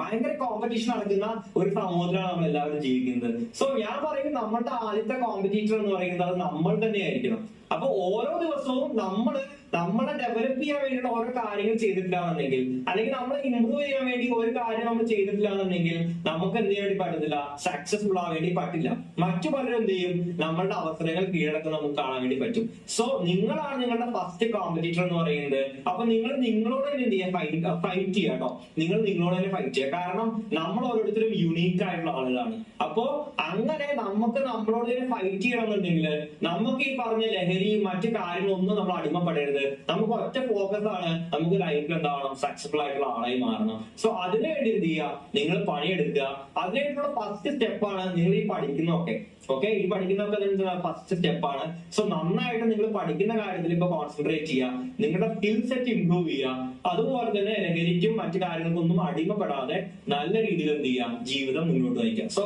ഭയങ്കര കോമ്പറ്റീഷൻ നടക്കുന്ന ഒരു സമൂഹത്തിലാണ് നമ്മൾ എല്ലാവരും ജീവിക്കുന്നത്. സോ ഞാൻ പറയുന്നത് നമ്മളുടെ ആദ്യത്തെ കോമ്പറ്റീറ്റർ എന്ന് പറയുന്നത് അത് നമ്മൾ തന്നെയായിരിക്കണം. അപ്പൊ ഓരോ ദിവസവും നമ്മളെ ഡെവലപ്പ് ചെയ്യാൻ വേണ്ടിയുള്ള ഓരോ കാര്യങ്ങൾ ചെയ്തിട്ടില്ലാന്നുണ്ടെങ്കിൽ, അല്ലെങ്കിൽ നമ്മളെ ഇമ്പ്രൂവ് ചെയ്യാൻ വേണ്ടി ഒരു കാര്യം നമ്മൾ ചെയ്തിട്ടില്ലാന്നുണ്ടെങ്കിൽ നമുക്ക് എന്ത് ചെയ്യാൻ വേണ്ടി പറ്റത്തില്ല, സക്സസ്ഫുൾ ആവാൻ വേണ്ടി പറ്റില്ല. മറ്റു പലരും എന്ത് ചെയ്യും, നമ്മളുടെ അവസരങ്ങൾ കീഴടക്കം നമുക്ക് കാണാൻ വേണ്ടി പറ്റും. സോ നിങ്ങളാണ് നിങ്ങളുടെ ഫസ്റ്റ് കോമ്പറ്റീറ്റർ എന്ന് പറയുന്നത്. അപ്പൊ നിങ്ങൾ നിങ്ങളോട് തന്നെ എന്ത് ചെയ്യുക, ഫൈറ്റ് ചെയ്യുക കേട്ടോ. നിങ്ങൾ നിങ്ങളോട് തന്നെ ഫൈറ്റ് ചെയ്യുക. കാരണം നമ്മൾ ഓരോരുത്തരും യുണീക്ക് ആയിട്ടുള്ള ആളുകളാണ്. അപ്പോ അങ്ങനെ നമുക്ക് നമ്മളോട് തന്നെ ഫൈറ്റ് ചെയ്യണമെന്നുണ്ടെങ്കിൽ നമുക്ക് ഈ പറഞ്ഞ ലഹരി മറ്റു കാര്യങ്ങളൊന്നും നമ്മൾ അടിമപ്പെടരുത്. നമുക്ക് ഒറ്റ ഫോക്കസ് ആണ്, നമുക്ക് ലൈഫിൽ എന്താവണം, സക്സസ്ഫുൾ ആയിട്ടുള്ള ആളായി മാറണം. സോ അതിനു വേണ്ടി എന്ത് ചെയ്യുക, നിങ്ങൾ പണിയെടുക്കുക. അതിനായിട്ടുള്ള ഫസ്റ്റ് സ്റ്റെപ്പാണ് നിങ്ങൾ ഈ പഠിക്കുന്നതൊക്കെ. ഓക്കെ, ഈ പഠിക്കുന്നതൊക്കെ ഫസ്റ്റ് സ്റ്റെപ്പാണ്. സോ നന്നായിട്ട് നിങ്ങൾ പഠിക്കുന്ന കാര്യത്തിൽ ഇപ്പൊ കോൺസെൻട്രേറ്റ് ചെയ്യുക, നിങ്ങളുടെ സ്കിൽ സെറ്റ് ഇംപ്രൂവ് ചെയ്യുക. അതുപോലെ തന്നെ ലഹരിക്കും മറ്റു കാര്യങ്ങൾക്കൊന്നും അടിമപ്പെടാതെ നല്ല രീതിയിൽ എന്ത് ചെയ്യുക, ജീവിതം മുന്നോട്ട് നയിക്കുക. സോ